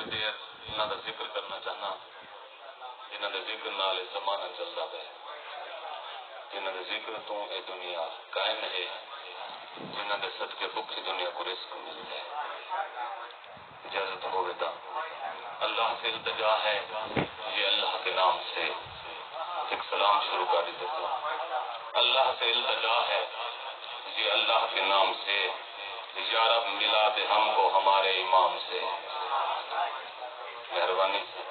دیر انہوں کا ذکر کرنا چاہنا جنہوں کے ذکر نال زمانہ چلتا ہے جنہوں کے ذکر تو یہ دنیا قائم ہے جنہوں کے صدقے بھوکی دنیا کو رزق ملتا ہے اجازت ہوگی تو اللہ سے التجا ہے یہ اللہ کے نام سے ایک سلام شروع کر دیتا ہوں اللہ سے التجا ہے یہ اللہ کے نام سے یا رب ملا دے ہم کو ہمارے امام سے مہربانی سے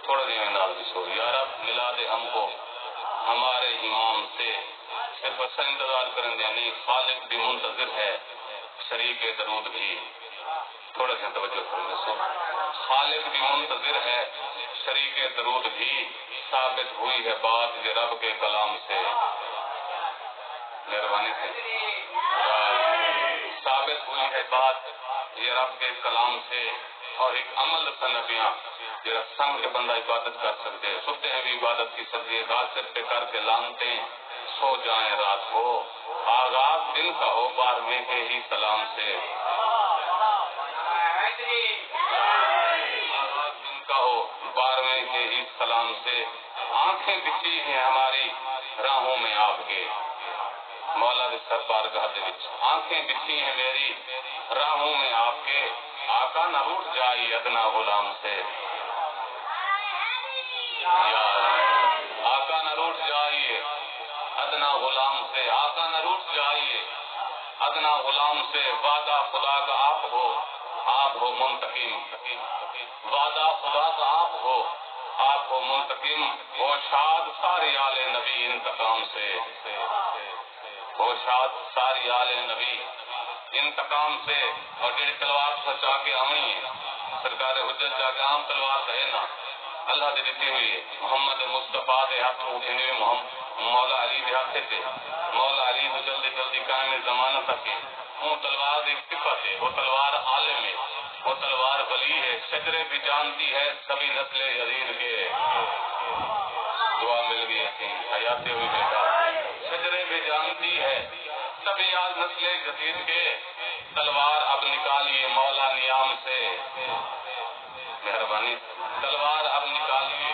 تھوڑا دیر نال بھی سو یا رب ملا دے ہم کو ہمارے امام سے صرف ایسا انتظار کریں دے نہیں خالق بھی منتظر ہے شریک درود بھی تھوڑا سا توجہ کرنے سو خالق بھی منتظر ہے شریک درود بھی ثابت ہوئی ہے بات یہ رب کے کلام سے مہربانی سے ثابت ہوئی ہے بات یہ رب کے کلام سے اور ایک عمل سنبیاں جرا سنگ کے بندہ عبادت کر سکتے سوتے ہیں بھی عبادت کی سبزی رات سر پہ کر کے لانتے سو جائیں رات کو آغاز دن کا ہو بار میں کے ہی سلام سے آغاز دن کا ہو بار میں کے ہی سلام سے آنکھیں بچھی ہیں ہماری راہوں میں آپ کے مولا دے سربار گاہ دے وچ آنکھیں بچھی ہیں میری راہوں میں آپ کے آقا نہ روٹ جائی ادنا غلام سے آقا نہ روٹ جائیے ادنا غلام سے آقا نہ روٹ جائیے ادنا غلام سے وعدہ خدا کا آپ ہو منتقم وعدہ خدا کا آپ ہو منتقم ہو شاد ساری آل نبی انتقام سے ہو شاد ساری آل نبی انتقام سے اور جیڑی تلوار سچا کے آنی ہے سرکار حجت جا کے عام تلوار ہے نا اللہ دے دیتی ہوئی ہے محمد مصطفیٰ دے ہاتھ اٹھنے مولا علی دے ہاتھ تھے مولا علی کو جلدی جلدی قائم زمانہ تک وہ تلوار دی صفت ہے وہ تلوار عالم ہے وہ تلوار ولی ہے شجرے بھی جانتی ہے سبھی نسل یزید کے دعا مل گئی حیاتی ہوئی بیٹا شجرے بھی جانتی ہے سبھی آج نسل یزید کے تلوار اب نکالیے مولا نیام سے مہربانی تلوار اب نکالیے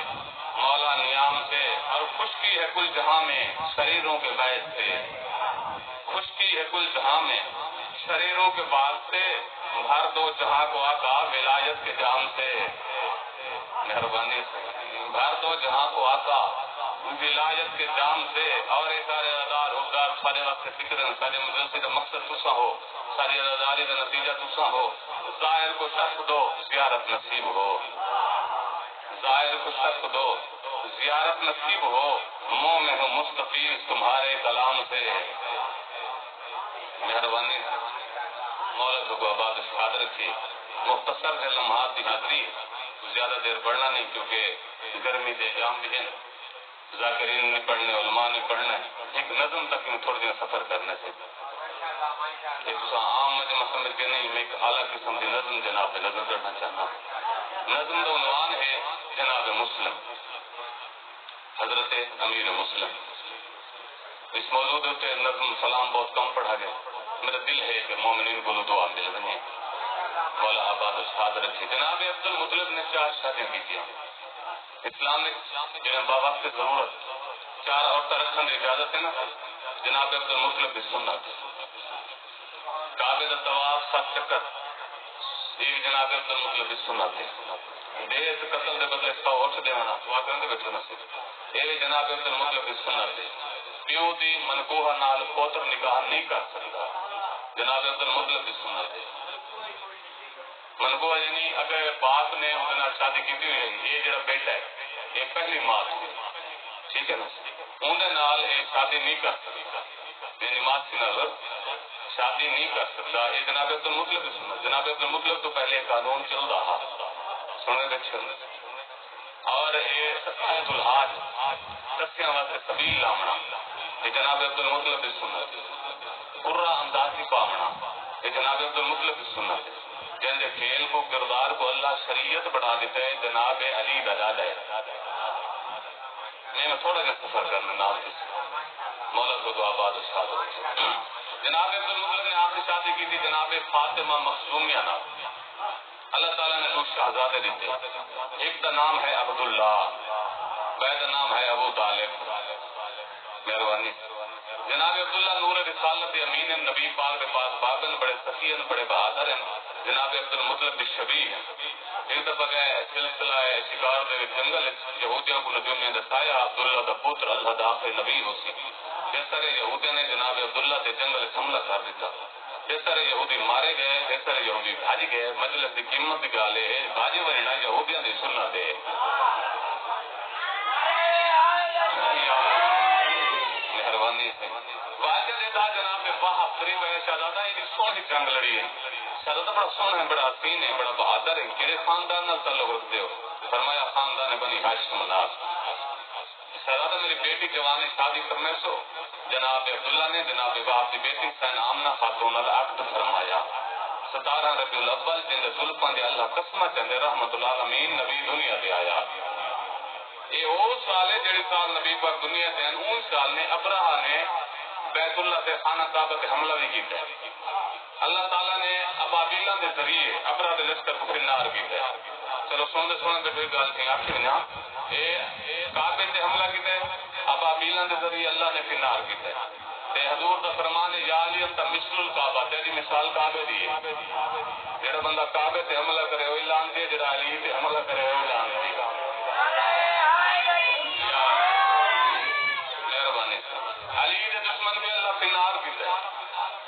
مولا نیام سے اور خشکی ہے کل جہاں میں شریروں کے بیت سے خشکی ہے کل جہاں میں شریروں کے بعد سے ہر دو جہاں کو آقا ولایت کے جام سے مہربانی ہر دو جہاں کو آقا ولایت کے جام سے اور ایک سارے ادار حقدار سارے وقت فکر سارے مجلسی کا مقصد تسا ہو ساری اداری کا نتیجہ تسا ہو ظاہر کو شرف دو زیارت نصیب ہو ظاہر کو شرف دو زیارت نصیب ہو منہ میں ہو مستفیض تمہارے کلام سے مہربانی مولا کو آباد یاد رکھی مختصر ہے لمحات کی حاضری زیادہ دیر پڑھنا نہیں کیونکہ گرمی دے جام بھی ہے ذاکرین نے پڑھنے علماء نے پڑھنا ایک نظم تک میں تھوڑی دیر سفر کرنے سے ایک عام مجمع سمجھ کے نہیں میں ایک اعلیٰ قسم کی نظم جناب پہ نظر کرنا چاہتا ہوں نظم کا عنوان ہے جناب مسلم حضرت امیر مسلم اس موضوع پہ نظم سلام بہت کم پڑھا گیا میرا دل ہے کہ مومنین کو دعا مل رہی مولا آباد استاد رکھے جناب عبد المطلب نے 4 شادیاں کی تھی اسلام نے جنہیں بابا کی ضرورت 4 عورتیں رکھنے کی اجازت ہے نا جناب عبد المطلب کی سنت کعبے کا طواف 7 چکر یہ جناب عبد المطلب کی سنت ہے دیس قتل دے بدلے 100 اٹھ دیوانا دعا کرنے بیٹھو نصیب یہ جناب عبد المطلب کی سنت ہے پیو دی منکوہ نال پوتر نکاح نہیں کر سکتا جناب عبد المطلب کی سنت ہے منکوہ یعنی اگر باپ نے ان شادی کی ہوئی ہے یہ جڑا بیٹا ہے یہ پہلی ماں تھی ٹھیک ہے نا اندر نال یہ شادی نہیں کر سکتا یعنی ماں سی نال شادی نہیں کر سکتا یہ جناب عبد المطلب کی سنت جناب عبد المطلب تو پہلے قانون چل رہا سننے بچے اور یہ ستایت الحاج سسیاں واسطے سبیل لامنا یہ جناب عبد المطلب کی سنت قرہ اندازی پامنا یہ جناب عبد المطلب کی سنت جن فعل کو کردار کو اللہ شریعت بنا دیتا ہے جناب علی دلال ہے میں تھوڑا جا سفر کرنا نام مولا کو دعا بعد استاد جناب عبد المطلب نے آخری شادی کی تھی جناب فاطمہ مخزومیہ نام اللہ تعالیٰ نے شہزادے دیتے. ایک کا نام ہے عبداللہ، بعد نام ہے ابو طالب. مہربانی. جناب عبداللہ نور رسالت امین نبی پاک کے پاس بابن بڑے سخی بڑے بہادر ہیں. جناب عبد المطلب شبی ایک دفعہ گئے سلسلہ شکار دے جنگل یہودیاں کو نجوم نے دسایا عبداللہ دا پتر اللہ داخل نبی ہو سی. جس طرح یہودیاں نے جناب عبداللہ کے جنگل حملہ کر دیتا، جس طرح یہودی مارے گئے، جس طرح یہودی بھاج گئے. مجلس کی قیمت کی گل ہے بھاجی ورنہ یہودیاں دی سنت ہے. مہربانی سے واقعہ دیتا جناب وہاں قریب ہے شہزادہ یہ سونی جنگ لڑی ہے. شہزادہ بڑا سونا ہے، بڑا حسین ہے، بڑا بہادر ہے. کہڑے خاندان نال تعلق رکھتے ہو؟ فرمایا خاندان بنی ہاشم ناز. شہزادہ میری بیٹی جوان شادی کرنے سو جناب عبداللہ نے جناب باپ کی بیٹی سین آمنہ خاتون عقد فرمایا. 17 ربیع الاول جن زلفاں دے اللہ قسمہ چندے رحمت اللہ امین نبی دنیا دے آیا. یہ وہ سال ہے جڑی سال نبی پاک دنیا سے ہیں. ان سال نے ابراہ نے بیت اللہ سے خانہ کعبہ پہ حملہ بھی کیتا ہے. اللہ تعالیٰ نے ابابیلاں دے ذریعے ابراہ دے لشکر کو فنار کیتا ہے. چلو سونے سونے پہ کوئی گل تھی آخر نا کعبے سے حملہ کیتا ہے ابابیلاں دے ذریعے اللہ نے فنار کیتا ہے. تے حضور دا فرمان ہے یا علی انت مثل الکعبہ، تیری مثال کعبے دی ہے. جڑا بندہ کعبے تے حملہ کرے وہ اعلان دے، جڑا علی تے حملہ کرے وہ اعلان دے. مہربانی علی کے دشمن کو اللہ فنار کیتا ہے.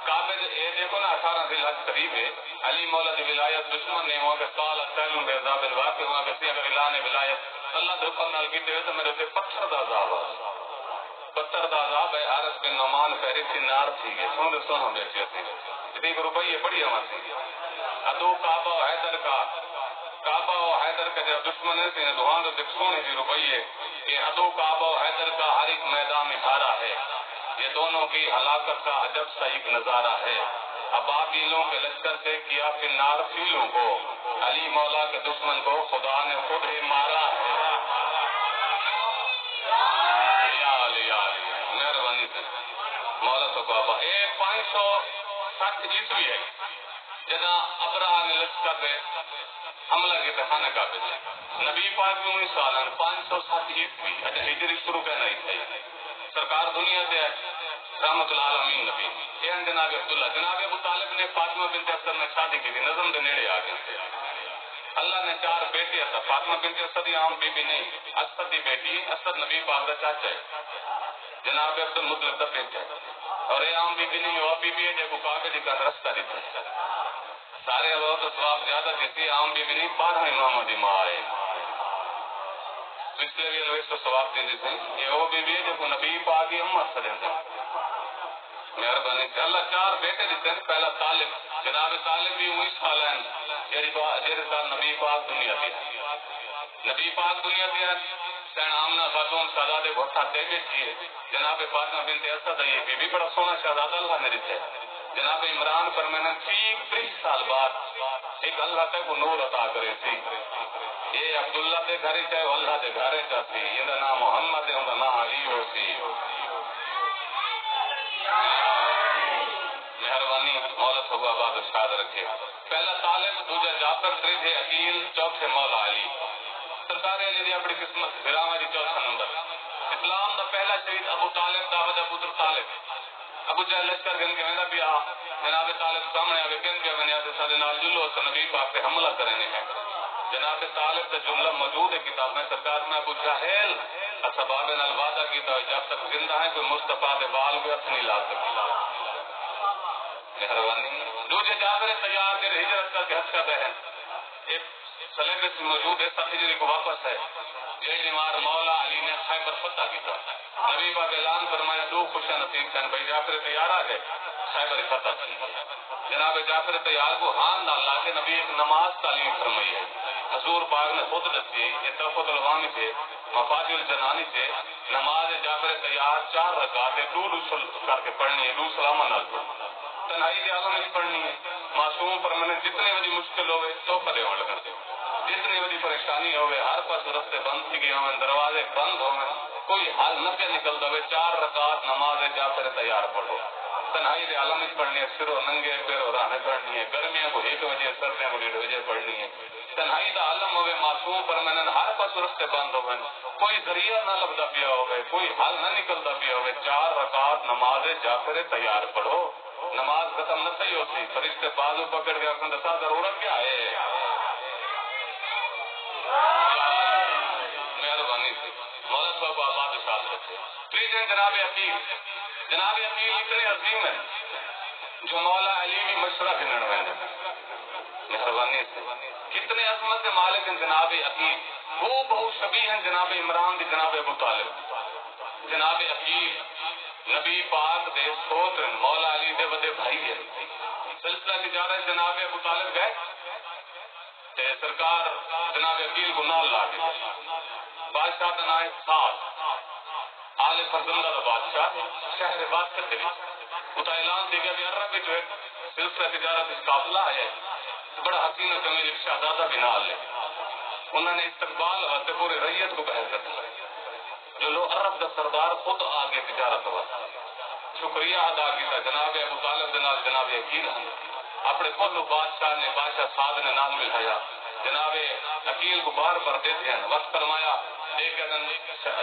کعبے یہ دیکھو نا 18 ذی الحج قریب ہے. علی مولا دی ولایت دشمن نے وہاں کے سال سیلوں بے عذاب الواقع وہاں کے اگر اعلان ولایت اللہ دے حکم نال کیتے ہوئے تو میرے تے پتھر دا عذاب ہے. پتھر دا عذاب ہے. حارث بن نعمان پہری فنار تھی گئے سونے سونا بیٹھے تھے. ایک روپیے بڑی آمد تھی. ادو کعبہ و حیدر کا کعبہ و حیدر کا جو دشمن ہے دوہاں تو سونے کی روپیے کہ ادو کعبہ و حیدر کا ہر ایک میدان میں ہارا ہے. یہ دونوں کی ہلاکت کا عجب سا ایک نظارہ ہے. ابابیلوں کے لشکر سے کیا فنار فیلوں کو، علی مولا کے دشمن کو خدا نے خود ہی مارا ہے. مہربانی سے مولا تو بابا یہ 560 عیسوی ہے جنا ابراہ نے لشکر پہ حملہ کیا خانہ کعبہ سے. نبی پاک بھی انہی سالن 560 عیسوی ہجری شروع کرنا ہی تھا. سرکار دنیا سے رحمت العالمین نبی یہ جناب عبداللہ جناب ابو طالب نے فاطمہ بنت اسد میں شادی کی تھی. نظم کے نیڑے آ گئے. اللہ نے 4 بیٹے تھا. فاطمہ بنت اسد عام بی بی نہیں، اسد کی بیٹی. اسد نبی پاک کا چاچا ہے. جناب عبد المطلب کا بیٹا ہے. اور یہ عام بی بی نہیں وہ بی بی ہے جو کعبے دی کا رستہ دیتا ہے. سارے اللہ تو ثواب زیادہ دیتی. عام بی بی نہیں 12 اماموں دی ماں ہے. اس لیے بھی تو ثواب دیتی تھی. یہ وہ بی بی ہے جو نبی پاک کی امت سے دیتے ہیں. مہربانی سے اللہ 4 بیٹے دیتے ہیں. پہلا طالب جناب طالب بھی وہی سال ہیں جیسے سال نبی پاک دنیا دیا. نبی پاک دنیا دیا سین آمنہ خاتون شہزادے بھٹا دے بیٹھی ہے. جناب فاطمہ بنت اسد ہے یہ بھی بڑا سونا شہزادہ اللہ نے دیتے ہے. جناب عمران پر میں نے 30 سال بعد ایک اللہ کا کو نور عطا کرے تھی. یہ عبداللہ دے گھر چاہے اللہ دے گھر چاہتی ان کا نام محمد ہے ان کا نام علی ہو سی. مہربانی مولت ہوگا آباد اشاد رکھے. پہلا طالب دوجا جعفر تیجے عقیل چوتھے مولا علی. سرکار علی دی اپنی قسمت پھراوا دی 4 نمبر. اسلام دا پہلا شہید ابو طالب دا وجہ پتر طالب. ابو جہل لشکر گن کے ویندا پیا جناب طالب سامنے آ کے گن کے ونیا تے سارے نال جلو نبی پاک پہ حملہ کرنے ہیں. جناب طالب کا جملہ موجود ہے کتاب میں. سرکار میں ابو جہل اسباب نال وعدہ کیتا جب تک زندہ ہے کوئی مصطفیٰ دے بال کو ہاتھ نہیں لا سکتا. مہربانی دوجے جابر تیار کے ہجرت کر کے حج کا بہن ایک سلیبس موجود ہے 7 ہجری کو واپس ہے. یہ مار مولا علی نے خیبر فتح کیا. نبی پاک اعلان فرمایا 2 خوشیاں نصیب کن بھائی جعفر تیار آ گئے خیبر فتح کی. جناب جعفر تیار کو ہاں نہ لا کے نبی ایک نماز تعلیم فرمائی ہے. حضور پاک نے خود دسی یہ توفت العوامی سے مفاد الجنانی سے نماز جعفر تیار 4 رکعت دو کر کے پڑھنی ہے. دو سلام نال تنہائی کے عالم میں پڑھنی ہے. معصوم پر میں نے جتنی بڑی مشکل ہوئے تو پڑے ہو لگا جتنی بڑی پریشانی ہوئے ہر پاس راستے بند تھی گئے ہوں، دروازے بند ہوئے، کوئی حل نہ پہ نکل دو، 4 رکعت نماز جعفر تیار پڑھو، تنہائی دے عالم وچ پڑھنی ہے، سرو ننگے پیرو راہ پڑھنی ہے، گرمیاں کو 1 بجے سردیاں کو 1:30 بجے پڑھنی ہے، تنہائی دا عالم ہوئے معصوم پرمانن ہر پاس رستے بند ہوئے، کوئی ذریعہ نہ لبدا پیا ہوئے، کوئی حل نہ نکلدا پیا ہوئے، 4 رکعت نماز جعفر تیار پڑھو، نماز ختم نہ صحیح ہوتی، فرشتے بازو پکڑ کے اپنے دسا ضرورت کیا ہے؟ مہربانی سے مولا صاحب آباد ساتھ رکھے۔ پریزن جناب عقیل اتنے عظیم ہیں جو مولا علی بھی مشورہ گھنن میں، مہربانی سے کتنے عظمت کے مالک ہیں جناب عقیل، وہ بہت شبیہ ہیں جناب عمران دی جناب ابو طالب، جناب عقیل نبی پاک دے سوتر مولا علی دے ودے بھائی ہیں، سلسلہ تجارت جناب ابو طالب گئے تے سرکار جناب عقیل کو نال لا کے بادشاہ کا نام ہے سعد آل فرزندہ دا بادشاہ شہر باسط دے اتا اعلان دے گیا کہ عرب جو ہے سلسلہ تجارت اس قافلہ آیا ہے، بڑا حسین و جمیل ایک شہزادہ بھی نال لے، انہوں نے استقبال واسطے پورے ریت کو بحث کر جو لوگ عرب دا سردار خود آگے تجارت واسطے شکریہ ادا کیتا جناب ابو طالب دے نال جناب عقیل ہم اپنے کلو بادشاہ نے بادشاہ سعد نے نال ملایا، جناب عقیل کو بار بار دے دیا وقت فرمایا ایک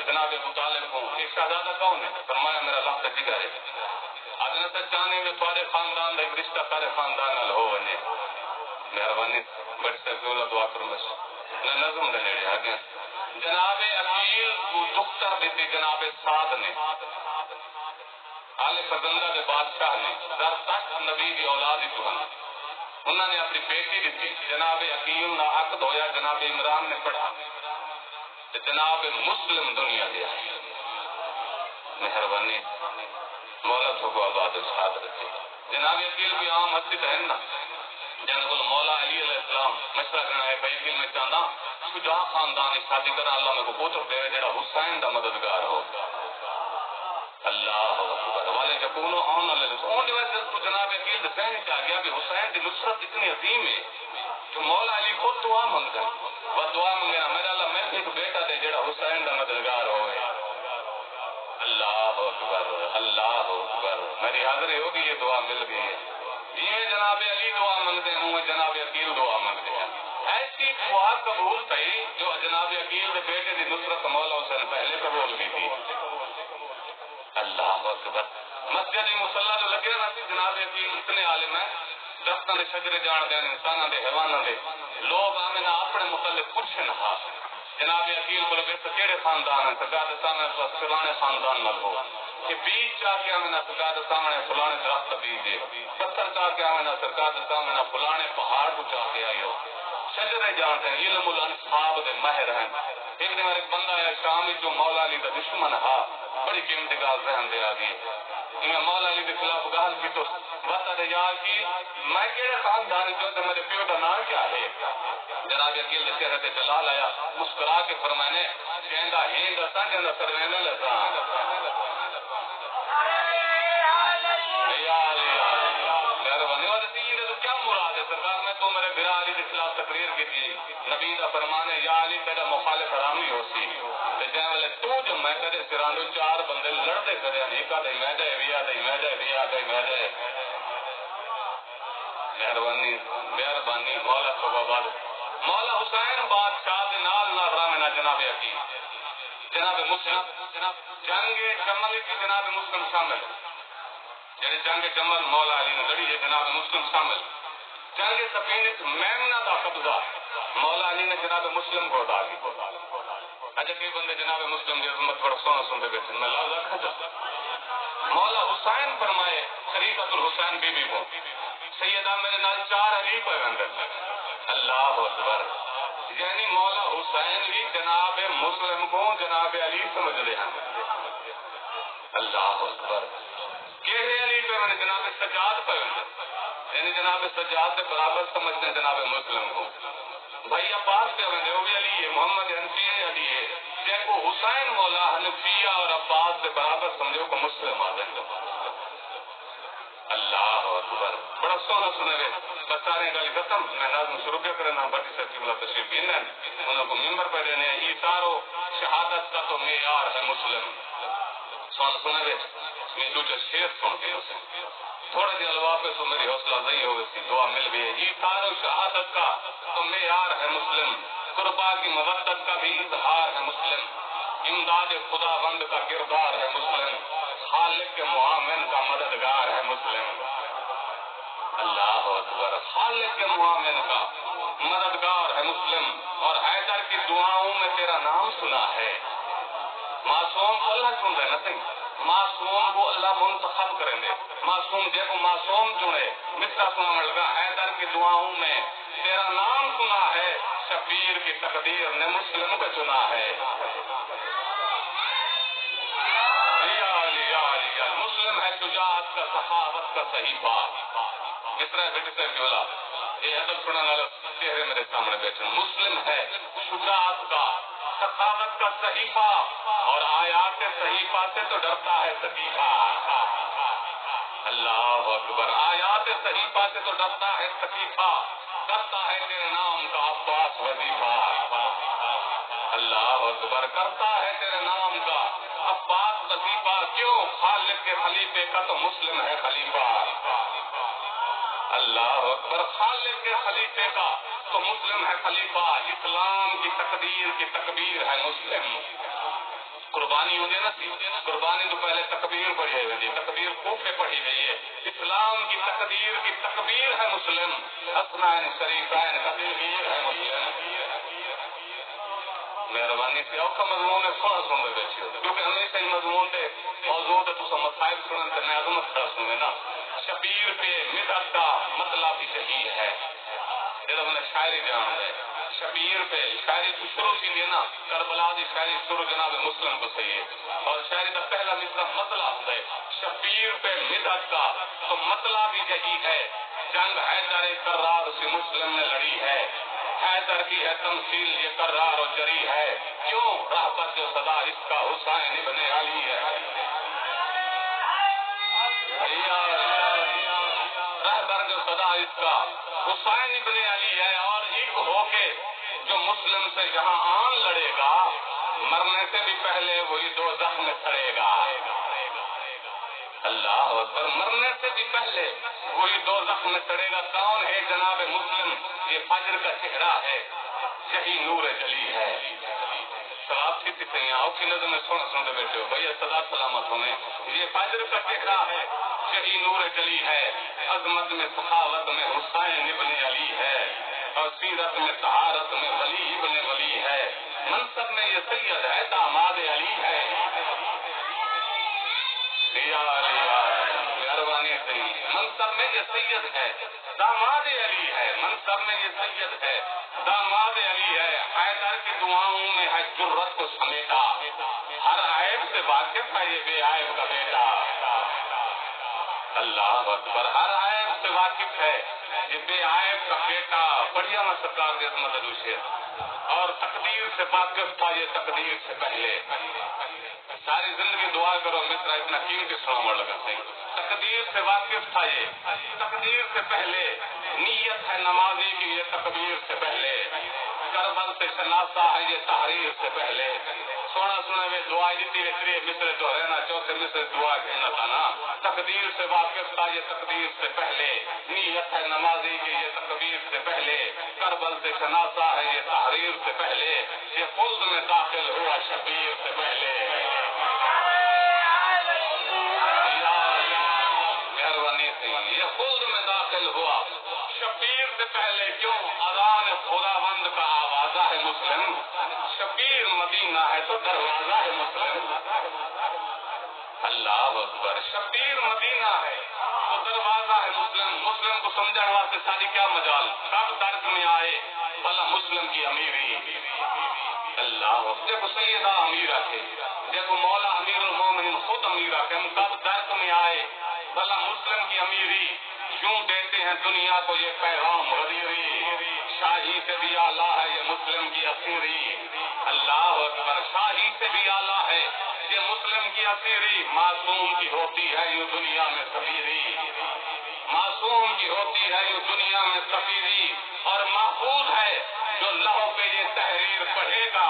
جناب ابو طالب کو ایک شہزادہ کون ہے؟ فرمایا میرا لفظ جگر ہے، حضرت جانے میں تھوڑے خاندان ایک رشتہ سارے خاندان نال ہو ونے، مہربانی بڑی سکولت دعا کروں بس میں نظم دے نیڑے آ گیا، جناب عقیل کو دختر دیتی جناب سعد نے آل فرزندہ کے بادشاہ نے در تک نبی دی اولاد تو انہوں نے اپنی بیٹی دیتی، جناب عقیل نہ عقد ہویا، جناب عمران نے پڑھا جناب مسلم دنیا دیا، مہربانی مولا کو آباد ساتھ رکھے، جناب عقیل بھی عام مسجد ہے نا جن کو مولا علی علیہ السلام مشورہ کرنا ہے بھائی میں چاہتا شجاع خاندان شادی کرنا اللہ میں کو پوتر دے جڑا حسین دا مددگار ہو، اللہ اکبر والے یقونو آن اللہ اون دی وجہ سے جناب عقیل ذہن میں آ گیا کہ حسین دی نصرت اتنی عظیم ہے کہ مولا علی کو دعا منگا وہ دعا منگا میرا اللہ میں ایک بیٹا دے جڑا حسین دا مددگار ہوئے، اللہ اکبر اللہ اکبر میری حاضری ہوگی یہ دعا مل گئی ہے، جی جناب علی دعا منگتے ہیں جناب عقیل دعا منگتے ہیں، ایسی دعا قبول تھی جو جناب عقیل دے بیٹے دی نصرت مولا حسین پہلے قبول کی تھی، اللہ اکبر مسجد مصلی جو لگے نا جناب عقیل اتنے عالم ہیں درختوں کے شجرے جان دے انسانوں کے حیوانوں کے لوگ آمنا اپنے متعلق کچھ نہ جناب عقیل کو لگے کیڑے خاندان ہیں سرکار سامنے فلانے خاندان نہ ہو کہ بیج چاہ کے آمنا سرکار سامنے فلانے درخت بیجے، پتھر چاہ کے آمنا سرکار سامنے فلانے پہاڑ کو چاہ کے آئی ہو، شجرے جانتے ہیں علم الانصاب دے ماہر ہیں، ایک دن ایک بندہ ہے شام جو مولا علی کا دشمن ہا بڑی قیمتی گال ذہن دے آ گئی، میں مولا علی کے خلاف گال کی تو بتا دے یار کی میں کہڑے خاندان جو تے میرے پیو کا نام کیا ہے، جناب عقیل کے چہرے تے جلال آیا مسکرا کے فرمانے کہندا ہند اساں جندا سروینے لساں مہربانی اور دین تو کیا مراد ہے سرکار میں تو میرے بھرا علی کے خلاف تقریر کی تھی، نبی کا فرمان ہے یا علی تیرا مخالف حرامی ہو سی تے جے والے تو جو میں تیرے سراندو 4 بندے لڑتے کرے نہیں کا دے میں جائے ویا دے میں جائے ویا دے میں جائے، مہربانی مولا کو آباد مولا حسین بادشاہ دے نال نہ رامنا جناب عقیل جناب مسلم جنگ جمل کی جناب مسلم شامل جڑی جنگ جمل مولا علی نے لڑی ہے جناب مسلم شامل، جنگ سفینہ میمنہ دا قبضہ مولا علی نے جناب مسلم کو ادا کی، اچھا کئی بندے جناب مسلم کی عظمت بڑا سونا سنتے بیٹھے میں لفظ رکھا مولا حسین فرمائے خلیفۃ الحسین بی بی کو سیدہ میرے نال 4 علی پیغمبر، اللہ اکبر یعنی مولا حسین بھی جناب مسلم کو جناب علی سمجھتے ہیں، اللہ اکبر کہنے علی پیغمبر جناب سجاد پیغمبر یعنی جناب سجاد کے برابر سمجھتے ہیں جناب مسلم کو، بھائی عباس پیغمبر وہ بھی علی ہے، محمد حنفی علی ہے، جن کو حسین مولا حنفیہ اور عباس کے برابر سمجھو کو مسلم آ جائیں، اللہ اکبر بڑا سونا سنے بچارے گل ختم میں نازم شروع کیا کرنا بٹی صاحب کی بلا تشریف انہن انہوں کو ممبر پہ رہنے ایثارو شہادت کا تو معیار ہے مسلم سنا گے میں دوچہ شیر سنتے ہیں اسے تھوڑا جی الوا پہ تو میری حوصلہ افزائی ہو گئی دعا مل گئی ایثار و شہادت کا تو معیار ہے مسلم قربا کی مودت کا بھی اظہار ہے مسلم امداد خدا بند کا کردار ہے مسلم خالق کے معاون کا مددگار ہے مسلم اللہ اکبر خالق کے معاون کا مددگار ہے مسلم اور حیدر کی دعاؤں میں تیرا نام سنا ہے معصوم کو اللہ چن رہے نا صحیح معصوم کو اللہ منتخب کریں گے معصوم دیکھو معصوم چنے مصرا سنا لگا حیدر کی دعاؤں میں تیرا نام سنا ہے شبیر کی تقدیر نے مسلم کو چنا ہے مسلم ہے شجاعت کا صحابت کا صحیفہ مصرا بیٹے سے بولا یہ ادب سنانے والا چہرے میرے سامنے بیٹھے مسلم ہے شجاعت کا سخاوت کا صحیفہ اور آیات صحیفہ سے تو ڈرتا ہے صحیفہ اللہ اکبر آیات صحیفہ سے تو ڈرتا ہے صحیفہ کرتا ہے تیرے نام کا عباس وظیفہ اللہ اکبر کرتا ہے تیرے نام کا عباس وظیفہ کیوں خالق کے خلیفے کا تو مسلم ہے خلیفہ اللہ اکبر خالق کے خلیفے کا تو مسلم ہے خلیفہ اسلام کی تقدیر کی تکبیر ہے مسلم قربانی ہو نا قربانی تو پہلے تکبیر پڑھی ہوئی تھی تکبیر خوب پڑھی گئی ہے اسلام کی تقدیر کی تکبیر ہے مسلم اسنان شریفین کا تکبیر ہے مسلم مہربانی سے اوکھا مضمون ہے سونا سن رہے بیٹھی ہوتے کیونکہ ہمیشہ ہی مضمون دے موضوع دے تو سب مسائل سنن تے میں عظمت کھڑا سنوے نا شبیر پہ مدد کا مطلب بھی صحیح ہے یہ تو میں نے شاعری جان ہے شبیر پہ شاعری تو شروع کی لیے نا کربلا دی شاعری شروع جناب مسلم کو صحیح ہے اور شاعری کا پہلا مصرع مطلب ہے شبیر پہ مدد کا تو مطلب بھی یہی ہے جنگ حیدر کرار سے مسلم نے لڑی ہے حیدر کی ہے تمثیل یہ کرار و جری ہے کیوں رہبر جو صدا اس کا حسین ابن علی ہے رہبر جو صدا اس کا حسین ابن علی ہے اور ایک ہو کے جو مسلم سے جہاں آن لڑے گا مرنے سے بھی پہلے وہی دوزخ میں چڑھے گا اللہ اکبر مرنے سے بھی پہلے وہی دوزخ میں چڑھے گا کون ہے جناب مسلم یہ فجر کا چہرہ ہے یہی نور جلی ہے سلام کی تیسیاں اور کی نظر میں سونا سنتے بیٹھے ہو بھئی صدا سلامت ہونے یہ فجر کا چہرہ ہے یہی نور جلی ہے عظمت میں سخاوت میں حسین ابن علی ہے اور سیرت میں طہارت میں ولی ابن ولی ہے منصب میں یہ سید ہے داماد علی ہے مہربانی سے منصب میں یہ سید ہے داماد علی ہے منصب میں یہ سید ہے داماد علی ہے حیدر کی دعاؤں میں ہے جرت کو سمیٹا ہر عیب سے واقف ہے یہ بے عیب کا بیٹا اللہ اکبر ہر عیب سے واقف ہے یہ بے عیب کا بیٹا بڑھیا میں سرکار کی عظمت ہے اور تقدیر سے واقف تھا یہ تقدیر سے پہلے ساری زندگی دعا کرو مصرا اتنا قیمتی سنا لگا صحیح تقدیر سے واقف تھا یہ تقدیر سے پہلے نیت ہے نمازی کی یہ تکبیر سے پہلے کربل سے شناسا ہے یہ تحریر سے پہلے سونا سنے میں دعا جتنی رہتی مصر جو رہنا چوتھے مصر دعا کہنا تھا نا تقدیر سے واقف تھا یہ تقدیر سے پہلے نیت ہے نمازی کی یہ تکبیر سے پہلے کربل سے شناسا ہے یہ تحریر سے پہلے یہ خلد میں داخل ہوا شبیر سے پہلے مہربانی سے یہ خلد میں داخل ہوا شبیر سے پہلے کیوں اذان خدا بند کا آوازہ ہے مسلم شبیر مدینہ ہے تو دروازہ ہے مسلم اللہ اکبر شبیر مدینہ ہے تو دروازہ ہے مسلم مسلم کو سمجھنے واسطے ساری کیا مجال کب درد میں آئے بھلا مسلم کی امیری اللہ دیکھو سیدہ امیرہ تھے دیکھو مولا امیر المومنین خود امیرہ تھے ہم کب درد میں آئے بھلا مسلم کی امیری کیوں دیتے ہیں دنیا کو یہ پیغام غدیری شاہی سے بھی اعلیٰ ہے یہ مسلم کی اسیری اللہ اکبر شاہی سے بھی اعلیٰ ہے یہ مسلم کی اسیری معصوم کی ہوتی ہے یوں دنیا میں سبیری معصوم معصوم کی ہوتی ہے یہ دنیا میں سفیدی، اور محفوظ ہے جو لہو پہ یہ تحریر پڑھے گا۔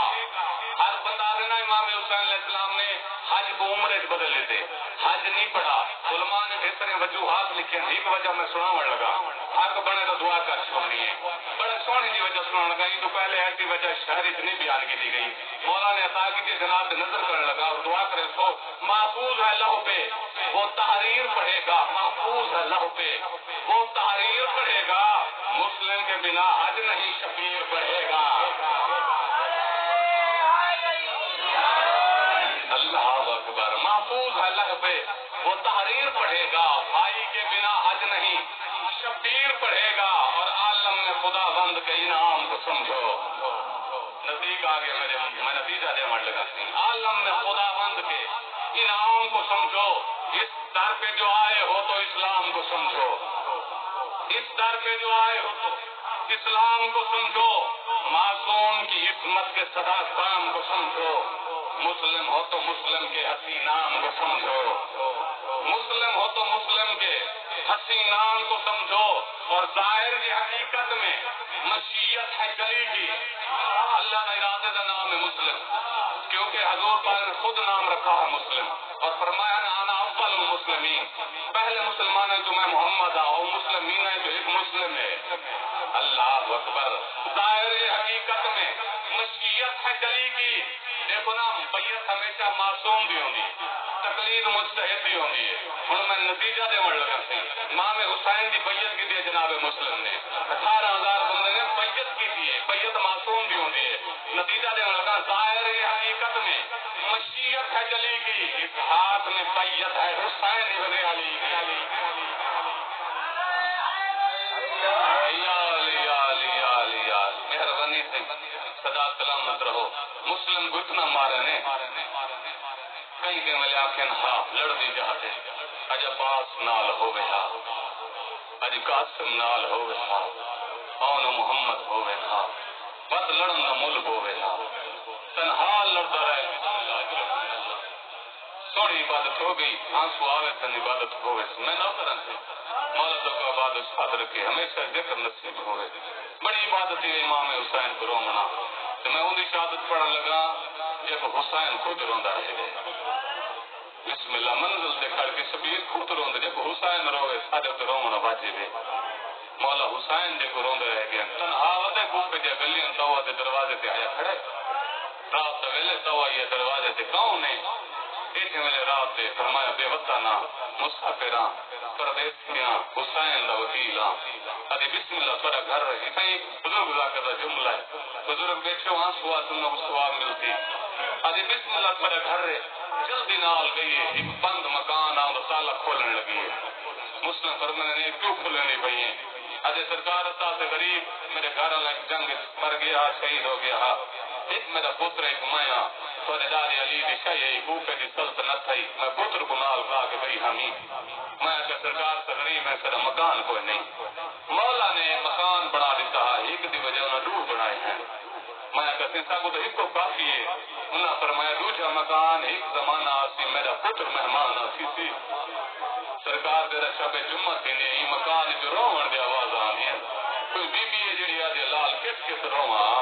ہر بتا دینا امام حسین علیہ السلام نے حج کو عمرے بدل لیتے، حج نہیں پڑھا۔ علماء نے بہترین وجوہات لکھے ہیں، ایک وجہ میں سناون لگا، حق بنے تو دعا کر چھوڑنی ہے، بڑے سونی دی وجہ سناون لگا، یہ تو پہلے ایسی وجہ شہری نہیں بیان کی دی گئی۔ مولا نے عطا کی جناب سے نظر کرنے لگا اور دعا کرے سو محفوظ ہے لہو پہ وہ تحریر پڑھے گا، محفوظ ہے لہو پہ وہ تحریر پڑھے گا، مسلم کے بنا حج نہیں شبیر پڑھے گا۔ اللہ اکبر، محفوظ ہے لہو پہ وہ تحریر پڑھے گا، بھائی کے بنا حج نہیں شبیر پڑھے گا، اور عالم میں خدا بند کے انعام کو سمجھو۔ نزدیک آ گیا میرے، میں نتیجہ دے مر لگا، عالم میں خدا بند کے انعام کو سمجھو، اس در پہ جو آئے ہو تو اسلام کو سمجھو، اس در پہ جو آئے ہو تو اسلام کو سمجھو، معصوم کی عصمت کے صدا کام کو سمجھو، مسلم ہو تو مسلم کے حسین نام کو سمجھو، مسلم ہو تو مسلم کے حسین نام کو سمجھو، اور ظاہر کی حقیقت میں مشیت ہے گلی کی، اللہ نے ارادے کا نام ہے مسلم، کیونکہ حضور پاک نے خود نام رکھا ہے مسلم، اور فرمایا نا انا اول المسلمین، پہلے مسلمان ہے جو میں محمد ہوں، اور مسلمین ہے جو ایک مسلم ہے۔ اللہ اکبر، ظاہر حقیقت میں مشیت ہے گلی کی۔ دیکھو نا، بیعت ہمیشہ معصوم بھی ہوندی، تقلید مجتہد بھی ہوندی ہے۔ ہن میں نتیجہ دے مڑ لگا سی، امام حسین دی بیعت کی دی جناب مسلم نے، 18,000 بندے نے بیعت کی دی ہے، بیعت معصوم بھی ہوندی ہے۔ نتیجہ دے مڑ لگا، ظاہر حقیقت میں مشیت ہے گلی کی، اس ہاتھ میں بیعت ہے حسین ابن علی کی۔ مہربانی سے صدا سلامت رہو۔ مسلم کو اتنا مارے نے کہیں کہ ملے آنکھیں ہاں لڑ دی جاتے، اج عباس نال ہوئے ہاں، اج قاسم نال ہوئے ہاں، اون محمد ہوئے ہاں، بد لڑن نہ مل ہوئے ہاں، تنہا لڑتا رہے۔ سوڑی عبادت ہو گئی، آنسو آوے تن عبادت ہوئے، میں نہ کرن سے مولا تو کو عبادت صادر رکھے، ہمیشہ ذکر نصیب ہوئے۔ بڑی عبادت ہے امام حسین کو رومنا، تو میں ان کی شہادت پڑھن لگا جب حسین خود روندا رہے گئے، بسم اللہ منزل سے کھڑ کے شبیر خود روندے، جب حسین روے سارے تو رونا واجب ہے۔ مولا حسین جے کو روندے رہ گئے، تنہا وتے کوفے دے گلیاں توا دے دروازے تے آیا کھڑے، رات ویلے توا یہ دروازے تے کون ہے؟ ایک ویلے رات تے فرمایا بے وطناں مسافراں پردیسیاں حسین دا وکیلاں، ادے بسم اللہ تھوڑا گھر رہے، ایک بزرگ ذکر دا جملہ ہے، بزرگ بیٹھے آنسو آسن کو ثواب ملتی، ادے بسم اللہ تھوڑا گھر رہے، جلدی نال گئی ایک بند مکان آؤں تالا کھولنے لگی ہے، مسلم فرمانے نے کیوں کھولنی پئی ہیں؟ ادے سرکار عطا سے غریب میرے گھر والا جنگ مر گیا شہید ہو گیا، ایک میرا پتر ایک مایا سردار علی دی شاہی کوفے دی سلطنت تھی، میں پتر کو نال کہا کہ بھئی ہمیں میں کہ سرکار سے غریب ہے، سر مکان کوئی نہیں، مولا نے مکان بنا دیتا ہے، ایک دی وجہ انہوں روح بنائے ہیں، میں کہ سنسا کو تو ایک کو کافی ہے، انہوں فرمایا دوجہ مکان ایک زمانہ آسی میرا پتر مہمان آسی سی، سرکار دے شب جمعہ تھی نے یہ مکان جو رومن دے آواز آنی ہے، کوئی بی بی ہے جڑی آدھے لال کس کس روماں،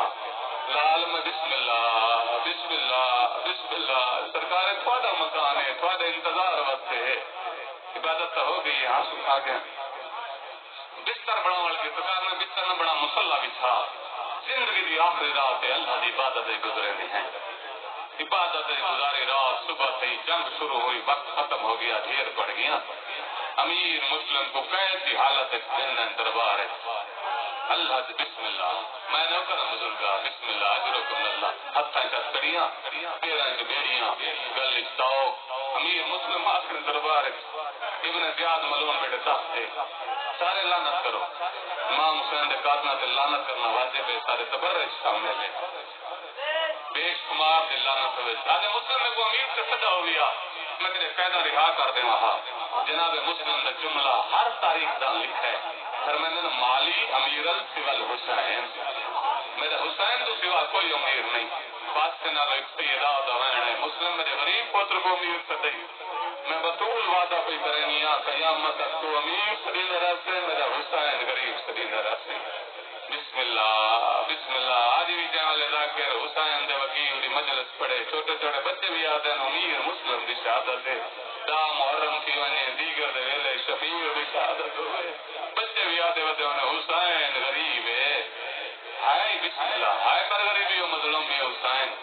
لال میں بسم اللہ بسم اللہ بسم اللہ، سرکار تھوڑا مکان ہے، تھوڑا انتظار وقت ہے، عبادت ہو گئی، آنسو کھا گئے، بستر بڑا والے سرکار نے بستر نہ بڑا مسلح بچھا، زندگی دی آخری رات ہے اللہ دی عبادت گزرے ہیں، عبادت گزاری رات، صبح سے جنگ شروع ہوئی، وقت ختم ہو گیا، ڈھیر پڑ گیا، امیر مسلم کو قید کی حالت دربار ہے، اللہ بسم اللہ میں نہ کرم بزرگا بسم اللہ اجرکم اللہ، ہتھاں چت کریاں پیراں چ بیڑیاں گل تاؤ، امیر مسلم آخر دربار ابن زیاد ملون بیٹے تخت ہے، سارے لعنت کرو، امام حسین دے قاتلاں تے لعنت کرنا واجب ہے، سارے تبرج شامل ہے، بے شمار دے لعنت ہوئے، سارے مسلم کو امیر سے صدا ہو گیا، میں تیرے قیداں رہا کر دے وہاں، جناب مسلم نے جملہ ہر تاریخ دا لکھا ہے، فرمایا مالی امیر السوال حسین، میرے حسین تو سوا کوئی امیر نہیں، بات سے نہ ایک سیدہ دوائن ہے، مسلم میرے غریب پتر کو امیر سے دئی، میں بطول وعدہ پہ کرنی آ قیامت تک تو امیر سدین راستے میرا حسین غریب سدین راستے بسم اللہ آج بھی جہاں ذاکر حسین دے وکیل دی مجلس پڑھے چھوٹے چھوٹے بچے بھی آتے ہیں امیر مسلم دی شہادت ہے دا محرم کی ونے دیگر دے ویلے شفیع دی شہادت ہوئے بچے بھی آتے ہوتے انہیں حسین غریب ہے ہائے بسم اللہ ہائے پر غریبی و مظلوم ہے حسین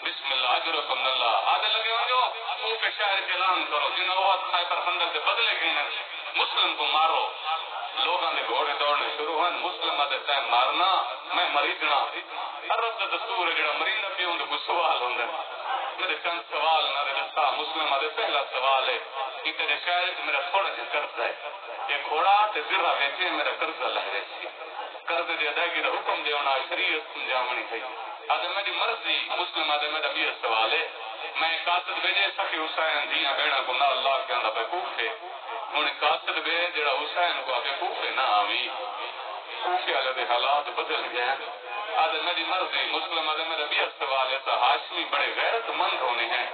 بسم اللہ اجرکم اللہ آدھے لگے ہوں جو تو کے شہر کے اعلان کرو جن اوہد خیبر خندق سے بدلے گئے ہیں مسلم کو مارو لوگاں دے گھوڑے دوڑنے شروع ہیں مسلم دے ٹائم مارنا میں مریضنا عرب دا دستور ہے جڑا مریض نہ پیوں دے کوئی سوال ہوندے میرے چند سوال نہ دسا مسلم دے پہلا سوال ہے کہ تیرے شہر وچ میرا تھوڑا جہا قرض ہے یہ گھوڑا تے ذرہ ویچے میرا قرض لے ویچے قرض دی ادائیگی دا حکم دیونا شریعت سمجھاونی چاہیے آدھے میری مرضی مسلم آدھے میرا بھی سوال ہے میں قاصد بھیجے سخی حسین دیاں بیڑا کو نہ اللہ کے اندر بیوقوف ہے ہن قاصد بے جڑا حسین کو بیوقوف ہے نہ آوی کوفے والے دے حالات بدل گئے آدھے میری مرضی مسلم آدھے میرا بھی سوال ہے تو ہاشمی بڑے غیرت مند ہونے ہیں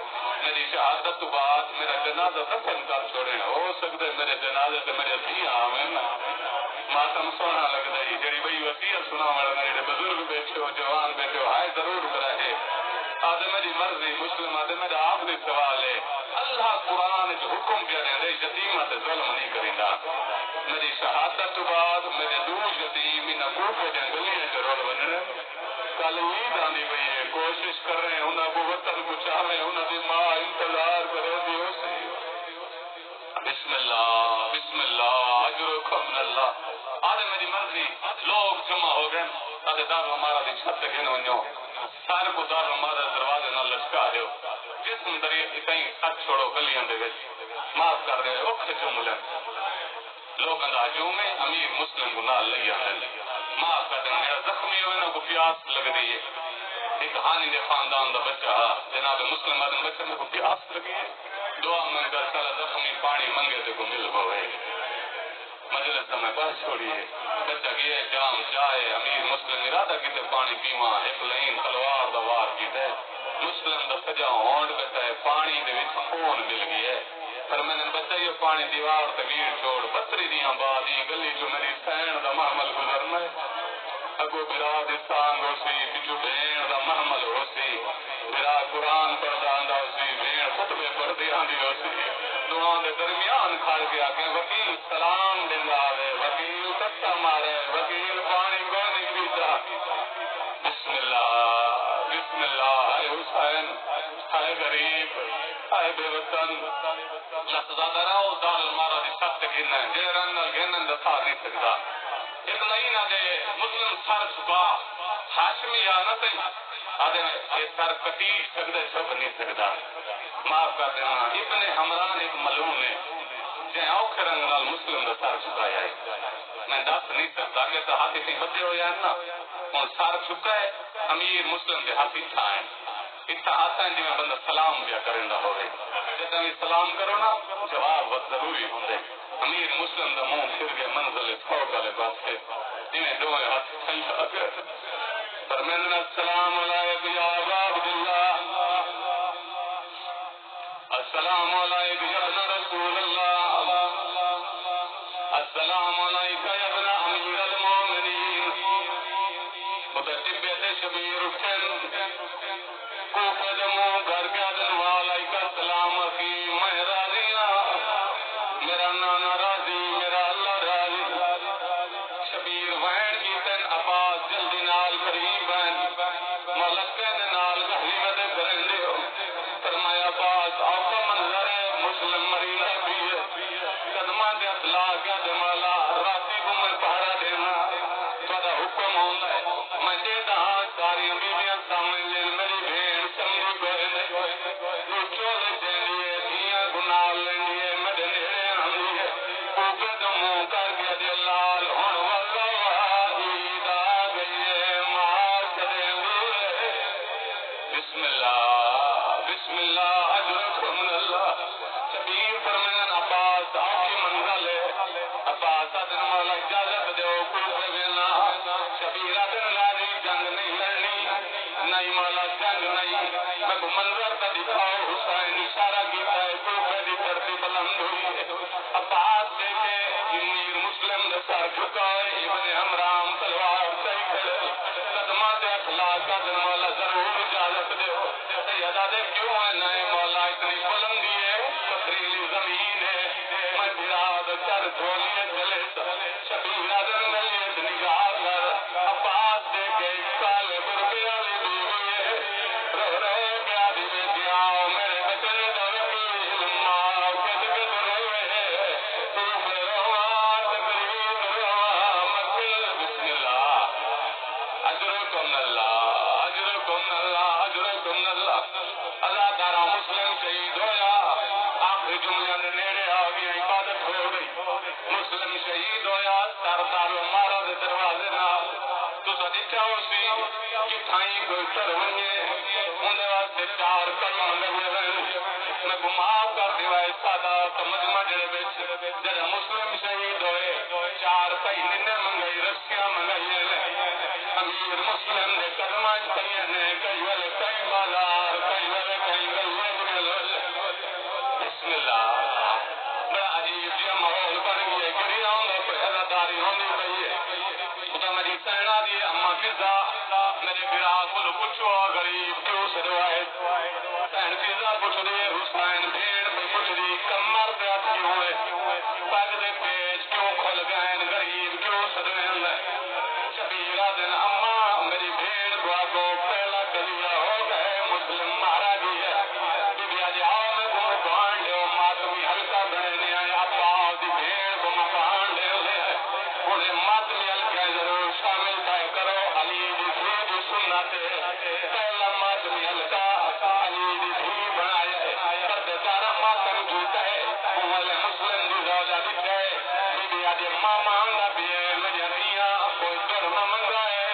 میری شہادت تو بعد میرا جنازہ دفن کر چھوڑے ہو سکتے میرے جنازے سے میرے بھی آمین ماتم سونا لگتا ہے جڑی بھائی وصیت سنا والا جڑے بزرگ بیٹھے ہو جوان بیٹھے ہو ہائے ضرور کرے آدھے میری مرضی مسلم آدھے میرا آخری سوال ہے اللہ قرآن جو حکم کیا رہے یتیمہ سے ظلم نہیں کریندا میری شہادت تو بعد میرے دور یتیم ان کوفے دے گلیاں چ رول ونجنے کل عید آندی پئی ہے کوشش کر رہے ہیں انہاں کو وطن کو چاہے انہاں دی ماں انتظار کرے دی اسی بسم اللہ اجرکم من اللہ آدھے میری مرضی لوگ جمع ہو گئے آدھے دار ہمارا دی چھت گھن ونجو سارے کو دار ہمارا دروازے نہ لٹکا دیو جسم دریئے کہیں ساتھ چھوڑو گلیاں دے وچ معاف کر دے اوکھے جملن لوگ اندازوں میں امیر مسلم کو نال لئی آندے معاف کر دیں جڑا زخمی ہوئے نا کو پیاس لگ رہی ہے ایک ہانی دے خاندان دا بچہ جناب مسلم آدم بچے میں کو پیاس لگی ہے دعا میں کر سالا زخمی پانی منگے تے کو مل ہوئے مجلس میں پاس چھوڑیے بچہ گئے جام جائے امیر مسلم ارادہ کیتے پانی پیواں ایک لائن تلوار دا وار کیتے مسلم دا سجا ہونڈ بیٹھا ہے پانی دے وچ خون مل گئی ہے پر میں نے بچہ یہ پانی دیوار تے ویر چھوڑ پتری دیاں بادی گلی جو میری سین دا محمل گزرنا ہے اگو برا دی سانگ ہو سی پچھو بھین دا محمل ہو سی برا قرآن پڑھدا آندا ہو سی بھین خطبے پڑھدی آندی ہو سی دعاں دے درمیان کھڑ کے آکے وکیل سلام دیندا آوے وکیل کتا مارے وکیل پانی کو نہیں پیتا بسم اللہ ہائے حسین ہائے غریب ہائے بے وطن لحظہ راو دار مارا دی سخت گھن ہے جیران نال گھنن دا سار نہیں سکتا ایک لائن آدھے مسلم سر چھپا ہاشمی آنا تے آدھے یہ سر کٹی سکتے چھپ نہیں سکتا معاف کر دینا ابن حمران ایک ملعون ہے جہاں اوکھے رنگ نال مسلم دا سر چھپایا ہے میں دس نہیں سکتا کہ تو ہاتھی سے بچے ہو جائیں نا ہوں سر چھپا ہے امیر مسلم کے ہاتھ اتھا ہیں اتھا آتا ہے جی میں بندہ سلام بیا کرندہ ہوئے جب بھی سلام کرو نا جواب بہت ضروری ہوندے امیر مسلم دا منہ پھر گئے منزل فوق والے پاس سے جنہیں دوئے ہاتھ ٹھنڈا کر فرمائنا السلام علیکم یا ابا عبداللہ السلام علیکم یا ابن رسول اللہ السلام علیکم یا ابن امیر المومنین متجبیت شبیر اٹھن کوفہ دمو گھر بیادن والیکہ السلام کی میں راضیاں میرا نانا راضی میرا اللہ راضی شبیر وین کی تن عباس جلدی نال قریب ہیں ملکہ نال گھریمت کرندے ہو فرمایا عباس آقا منظر ہے مسلم مریضہ بھی ہے قدمہ دے اطلاع کیا دے مولا راتی کو میں پہرا دینا تھوڑا حکم ہونا ہے میں دیتا ہاں ساری بیویاں سامنے لین میری بھین سمجھ گئے کا دن مولا ضرور اجازت دے سیدہ دے کیوں ہے نئے مولا اتنی بلندی ہے پتھریلی زمین ہے میں براد کر دھولیے چلے شبیر آدم ملیت نگاہ کر عباس دے کے سال بربے والی بیوی ہے رو رو گیا دیوے دیاؤ میرے بچے دوے کی ماں کد کد روے تو روان تقریب روان مکر بسم اللہ اجرکم اللہ اجرکم اللہ اجرکم اللہ اللہ تعالیٰ مسلم شہید ہویا آخری جملے نے نیڑے آ گیا عبادت ہو گئی مسلم شہید ہویا سردار مارا دے دروازے نال تو سدی چاہو سی کہ تھائیں کوئی ترونیے انہیں واسطے چار کلم لگے رہے میں گماؤ کر دیوائے سادہ تو مجمع جڑے بیچ جڑے مسلم شہید ہوئے چار پہی ننے منگئی رسیاں منگئی امیر مسلم نے قدمان کریے نے کئی والے کئی بازار کئی والے کئی گلے بسم اللہ بڑا عجیب جی ماحول بن گیا گری آؤں گا کوئی حضرداری ہونی پہیے خدا میری سینا دی اما فضا میرے گراہ کو پوچھو غریب کیوں سے روایت سین فضا پوچھ دے حسین بھیڑ میں پوچھ دی کمر پہ ہاتھ کیوں ہوئے پگ دے پیچ کیوں کھل گئے غریب کیوں سدوین شبیرہ دن اما میری بھیڑ دعا کو پہلا کلیہ ہو گئے مسلم مارا گیا بی آج آؤ میں کو مکان لے ماتمی ہلکا بڑھنے آئے آپ دی بھیڑ کو مکان لے انہیں ماتمی ہلکا ضرور شامل تھائے کرو علی دی بھی سناتے پہلا ماتمی ہلکا علی دی بھی بنائے پردکارہ ماتم جوتا ہے اوالے مسلم دی زوجہ دیتے بی آج ماما آنگا بھی ہے میری دیاں کوئی دور منگائے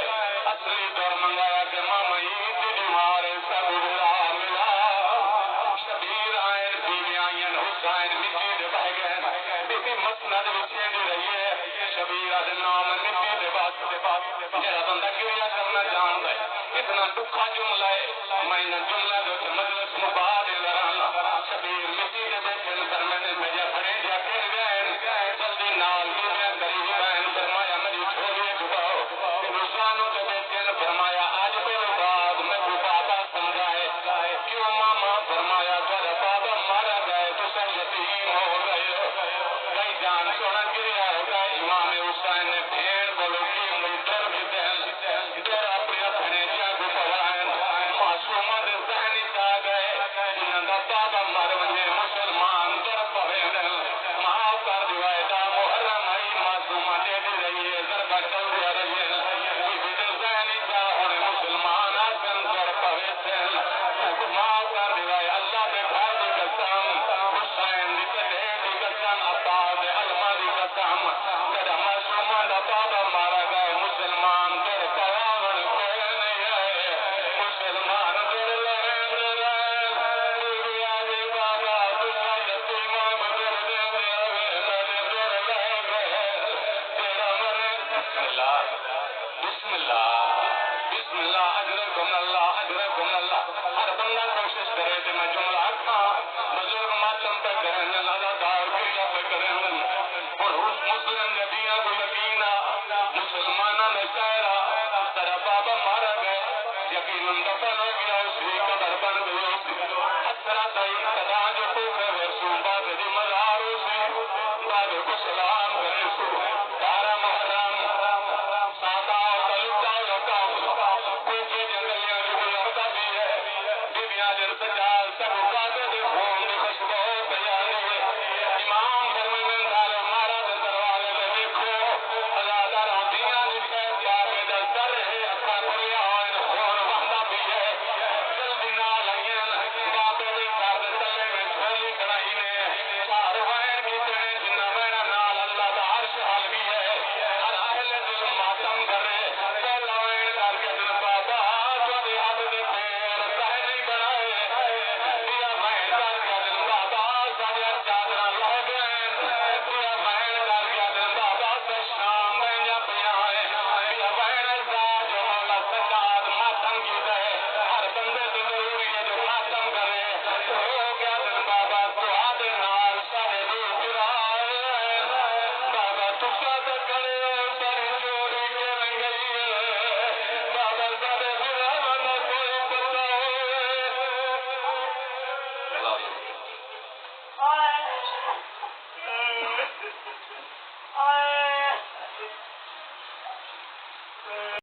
اصلی دور منگایا کہ ماما ہی دی مارے سب بلا ملا شبیر آئین بیوی آئین حسین مٹی دے بہ گئے بیٹی مسند وچھے دی رہی ہے شبیر آدھے نام مٹی دے بات جرا بندہ کریا کرنا جان دے اتنا دکھا جملہ ہے میں نے جملہ جو مجلس مبارک